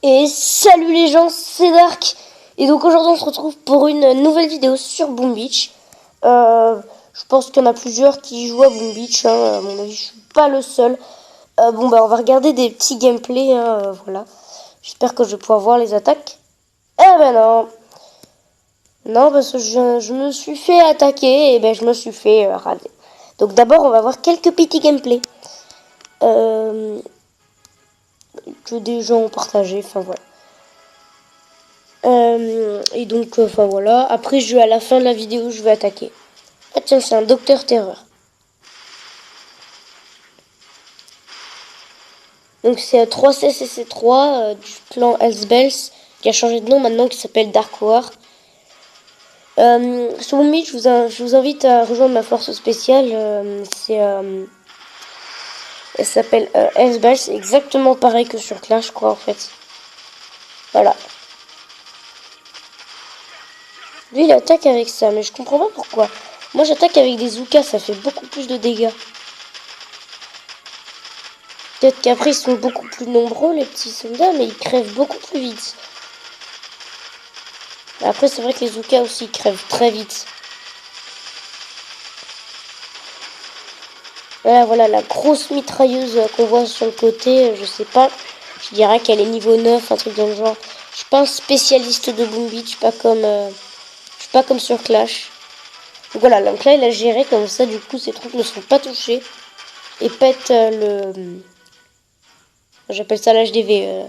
Et salut les gens, c'est Dark. Et donc aujourd'hui on se retrouve pour une nouvelle vidéo sur Boom Beach. Je pense qu'il y en a plusieurs qui jouent à Boom Beach, hein. À mon avis je suis pas le seul. On va regarder des petits gameplays, hein, voilà. J'espère que je vais pouvoir voir les attaques. Eh ben non. Non, parce que je me suis fait attaquer et ben je me suis fait raser. Donc d'abord on va voir quelques petits gameplays. Que des gens ont partagé, enfin voilà. Et donc, enfin voilà. Après, à la fin de la vidéo, je vais attaquer. Ah tiens, c'est un Docteur Terreur. Donc c'est 3CCC3 du clan Elsbels qui a changé de nom maintenant, qui s'appelle Dark War. Sur mon mythe, je vous invite à rejoindre ma force spéciale. Elle s'appelle Elsbels, c'est exactement pareil que sur Clash, je crois en fait. Voilà. Lui, il attaque avec ça, mais je comprends pas pourquoi. Moi, j'attaque avec des Zoukas, ça fait beaucoup plus de dégâts. Peut-être qu'après, ils sont beaucoup plus nombreux, les petits soldats, mais ils crèvent beaucoup plus vite. Après, c'est vrai que les Zoukas aussi ils crèvent très vite. Voilà, la grosse mitrailleuse qu'on voit sur le côté, je sais pas. Je dirais qu'elle est niveau 9, un truc dans le genre. Je suis pas un spécialiste de Boom Beach, je suis pas comme sur Clash. Donc voilà, donc là, il a géré comme ça, du coup, ces trucs ne sont pas touchés. Et pète le... J'appelle ça l'HDV.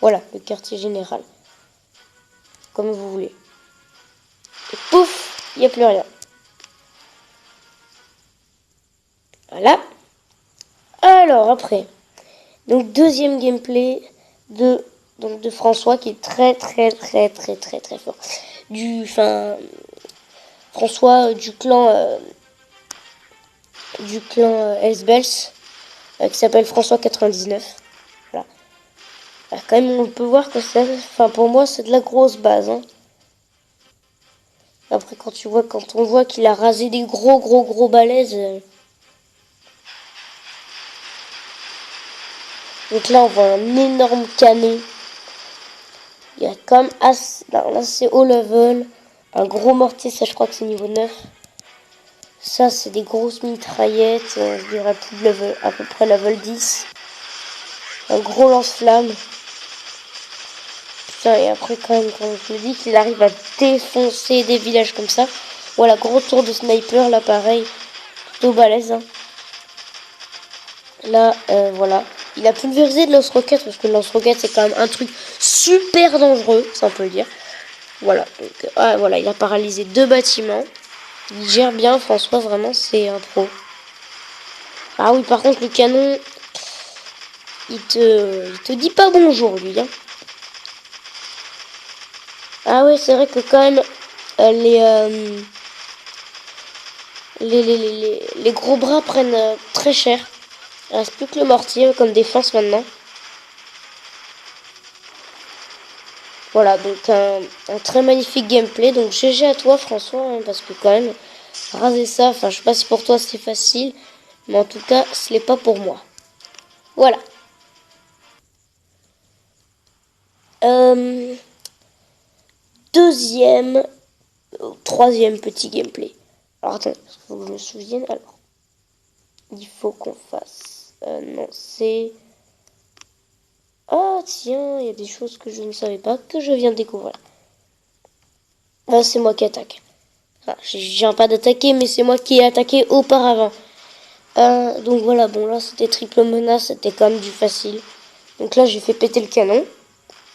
Voilà, le quartier général. Comme vous voulez. Et pouf, il n'y a plus rien. Voilà. Alors après, donc deuxième gameplay de François qui est très fort. François du clan Elsbels qui s'appelle François 99. Voilà. Alors, quand même on peut voir que pour moi c'est de la grosse base. Hein. Après quand on voit qu'il a rasé des gros balaises. Donc là on voit un énorme canet. Il y a comme là c'est haut level. Un gros mortier, ça je crois que c'est niveau 9. Ça c'est des grosses mitraillettes, je dirais plus de level, à peu près level 10. Un gros lance-flamme. Putain, et après quand même, quand je me dis qu'il arrive à défoncer des villages comme ça. Voilà, gros tour de sniper, là pareil. Plutôt balèze. Hein. Là, voilà. Il a pulvérisé de lance-roquette, parce que le lance-roquette c'est quand même un truc super dangereux, ça on peut le dire. Voilà, donc voilà, il a paralysé 2 bâtiments. Il gère bien, François, vraiment, c'est un pro. Ah oui, par contre, le canon, il te dit pas bonjour, lui. Hein. Ah ouais, c'est vrai que quand même, les gros bras prennent très cher. Il reste plus que le mortier comme défense maintenant. Voilà, donc un très magnifique gameplay. Donc GG à toi, François, hein, parce que quand même, raser ça, enfin, je sais pas si pour toi c'est facile, mais en tout cas, ce n'est pas pour moi. Voilà. Deuxième, troisième petit gameplay. Alors attends, il faut que je me souvienne. Alors, il faut qu'on fasse. Non, c'est. Ah tiens, il y a des choses que je ne savais pas que je viens de découvrir. Ah, c'est moi qui attaque. Ah, je viens pas d'attaquer, mais c'est moi qui ai attaqué auparavant. Donc voilà, bon là c'était triple menace, c'était quand même du facile. Donc là j'ai fait péter le canon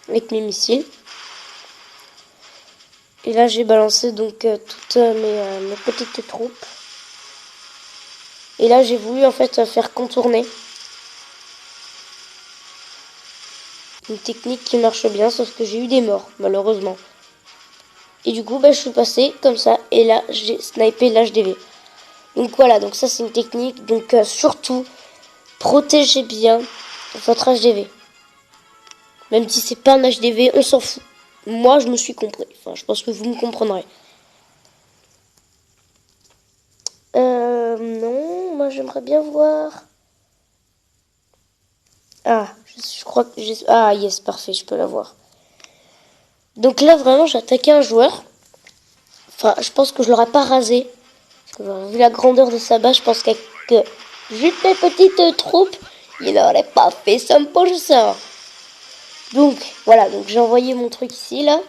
avec mes missiles. Et là j'ai balancé donc toutes mes petites troupes. Et là j'ai voulu en fait faire contourner. Une technique qui marche bien, sauf que j'ai eu des morts, malheureusement. Et du coup, je suis passé comme ça, et là, j'ai snipé l'HDV. Donc voilà, donc ça c'est une technique. Donc surtout, protégez bien votre HDV. Même si c'est pas un HDV, on s'en fout. Moi, je me suis compris. Enfin, je pense que vous me comprendrez. Non, moi j'aimerais bien voir. Ah, je crois que j'ai... Ah, yes, parfait, je peux l'avoir. Donc là, vraiment, j'ai attaqué un joueur. Enfin, je pense que je l'aurais pas rasé. Parce que vu la grandeur de sa base, je pense qu'avec juste mes petites troupes, il n'aurait pas fait 100%. Donc, voilà, donc j'ai envoyé mon truc ici, là.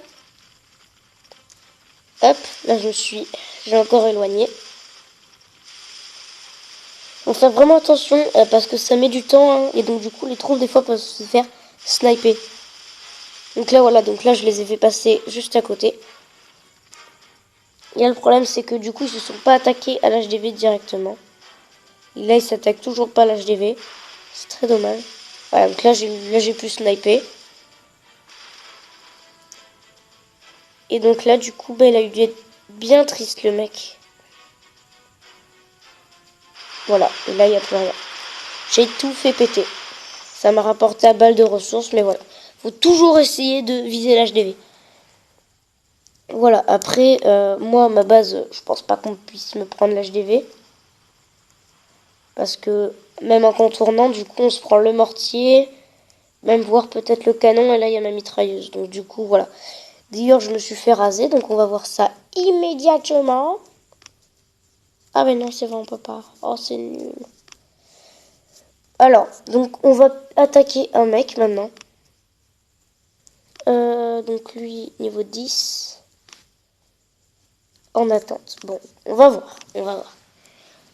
Hop, là j'ai encore éloigné. Donc faire vraiment attention, parce que ça met du temps, hein, et donc du coup, les troupes, des fois, peuvent se faire sniper. Donc là, voilà, donc là, je les ai fait passer juste à côté. Et le problème, c'est que du coup, ils se sont pas attaqués à l'HDV directement. Et là, ils s'attaquent toujours pas à l'HDV. C'est très dommage. Voilà, donc là, j'ai pu sniper. Et donc là, du coup, il a eu dû être bien triste, le mec. Voilà, et là, il n'y a plus rien. J'ai tout fait péter. Ça m'a rapporté à balle de ressources, mais voilà. Faut toujours essayer de viser l'HDV. Voilà, après, moi, ma base, je pense pas qu'on puisse me prendre l'HDV. Parce que, même en contournant, du coup, on se prend le mortier, même voir peut-être le canon, et là, il y a ma mitrailleuse. Donc, du coup, voilà. D'ailleurs, je me suis fait raser, donc on va voir ça immédiatement. Ah, mais non, c'est vrai, on peut pas. Oh, c'est nul. Alors, donc, on va attaquer un mec, maintenant. Donc, lui, niveau 10. En attente. Bon, on va voir. On va voir.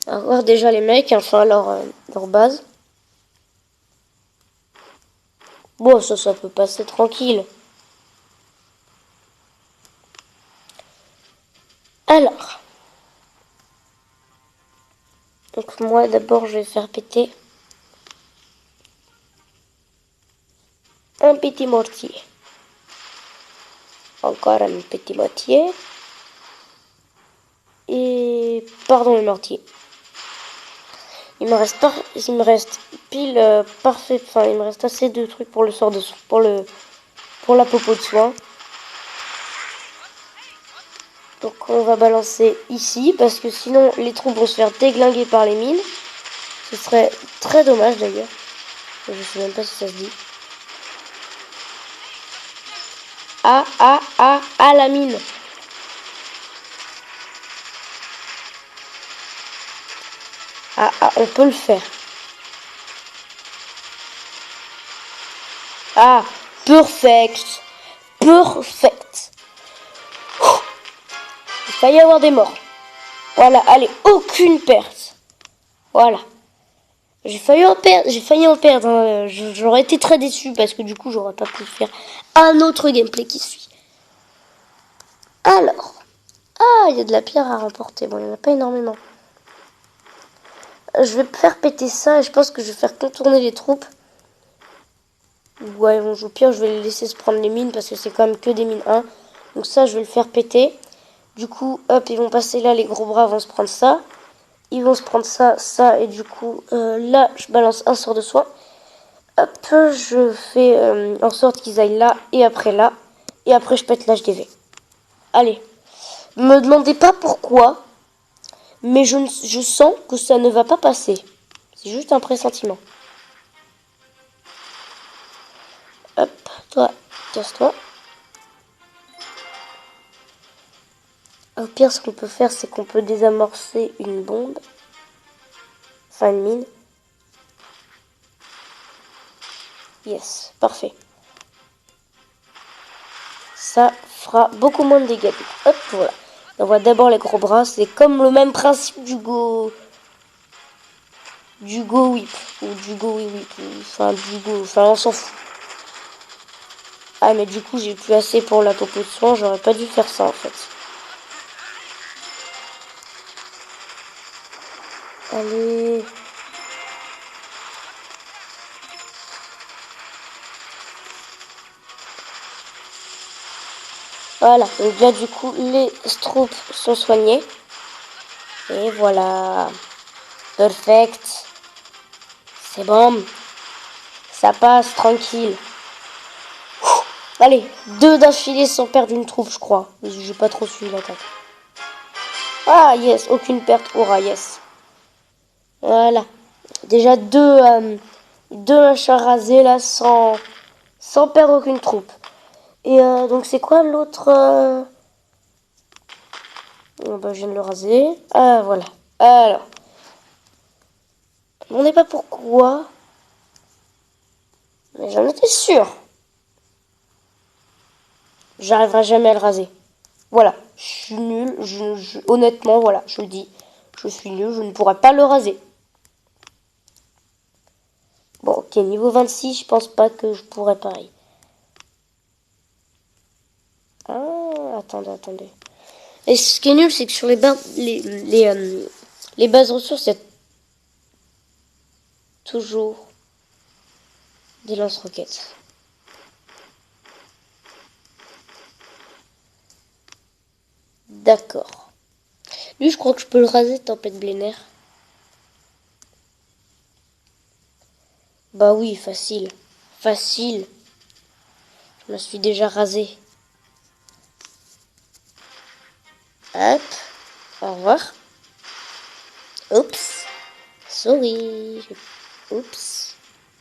On va voir déjà les mecs, enfin leur base. Bon, ça peut passer tranquille. Alors. Donc moi, d'abord, je vais faire péter un petit mortier. Encore un petit mortier. Et... Pardon, le mortier. Il me reste pile parfait. Enfin, il me reste assez de trucs pour le sort de pour la popo de soin. Donc on va balancer ici parce que sinon les troupes vont se faire déglinguer par les mines. Ce serait très dommage d'ailleurs. Je sais même pas si ça se dit. Ah, la mine. Ah, on peut le faire. Ah, perfect. Perfect. Il va y avoir des morts. Voilà, allez, aucune perte. Voilà. J'ai failli en perdre. Hein. J'aurais été très déçu parce que du coup, j'aurais pas pu faire un autre gameplay qui suit. Alors. Ah, il y a de la pierre à remporter. Bon, il n'y en a pas énormément. Je vais faire péter ça et je pense que je vais faire contourner les troupes. Ouais, bon, au pire, je vais les laisser se prendre les mines parce que c'est quand même que des mines 1. Donc ça, je vais le faire péter. Du coup, hop, ils vont passer là, les gros bras vont se prendre ça. Ils vont se prendre ça, ça, et du coup, là, je balance un sort de soin. Hop, je fais en sorte qu'ils aillent là, et après là. Et après, je pète l'HDV. Allez. Me demandez pas pourquoi, mais je sens que ça ne va pas passer. C'est juste un pressentiment. Hop, toi, casse-toi. Au pire, ce qu'on peut faire, c'est qu'on peut désamorcer une bombe. Enfin, une mine. Yes, parfait. Ça fera beaucoup moins de dégâts. Hop, voilà. On voit d'abord les gros bras. C'est comme le même principe du Go Whip. Ou du Go Whip. Enfin, Enfin, on s'en fout. Ah, mais du coup, j'ai plus assez pour la popo de soin. J'aurais pas dû faire ça, en fait. Allez. Voilà. Donc là, du coup, les troupes sont soignés. Et voilà. Perfect. C'est bon. Ça passe, tranquille. Allez, 2 d'affilée sans perdre une troupe, je crois. J'ai pas trop suivi l'attaque. Ah, yes, aucune perte. Aura, yes. Voilà. Déjà 2 machins rasés là sans perdre aucune troupe. Et donc c'est quoi l'autre oh, bah, je viens de le raser. Ah voilà. Alors. On n'est pas pourquoi. Mais j'en étais sûr. J'arriverai jamais à le raser. Voilà. Je suis nul. Honnêtement, voilà. Je le dis. Je suis nul. Je ne pourrai pas le raser. Bon, ok. Niveau 26, je pense pas que je pourrais pareil. Ah, attendez. Et ce qui est nul, c'est que sur les bases ressources, il y a toujours des lance-roquettes. D'accord. Lui, je crois que je peux le raser, Tempête Blénaire. Bah oui, facile. Facile. Je me suis déjà rasé. Hop. Au revoir. Oups. Sorry. Oups.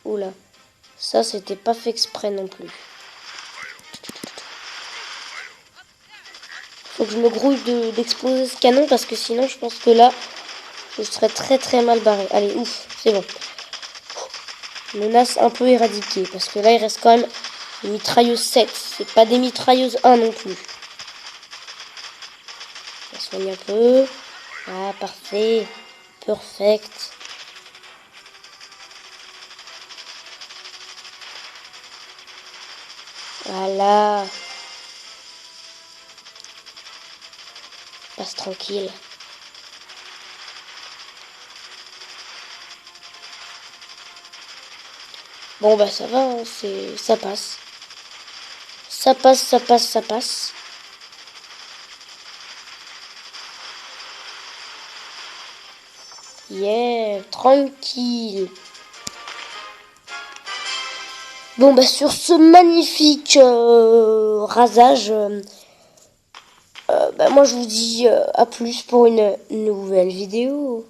Oula. Ça, c'était pas fait exprès non plus. Faut que je me grouille d'exploser ce canon parce que sinon, je pense que là, je serais très mal barré. Allez, ouf. C'est bon. Menace un peu éradiquée. Parce que là, il reste quand même des mitrailleuses 7. C'est pas des mitrailleuses 1 non plus. On va soigner un peu. Ah, parfait. Perfect. Voilà. Passe tranquille. Bon bah ça va, hein, ça passe. Ça passe. Yeah, tranquille. Bon bah sur ce magnifique rasage, bah, moi je vous dis à plus pour une nouvelle vidéo.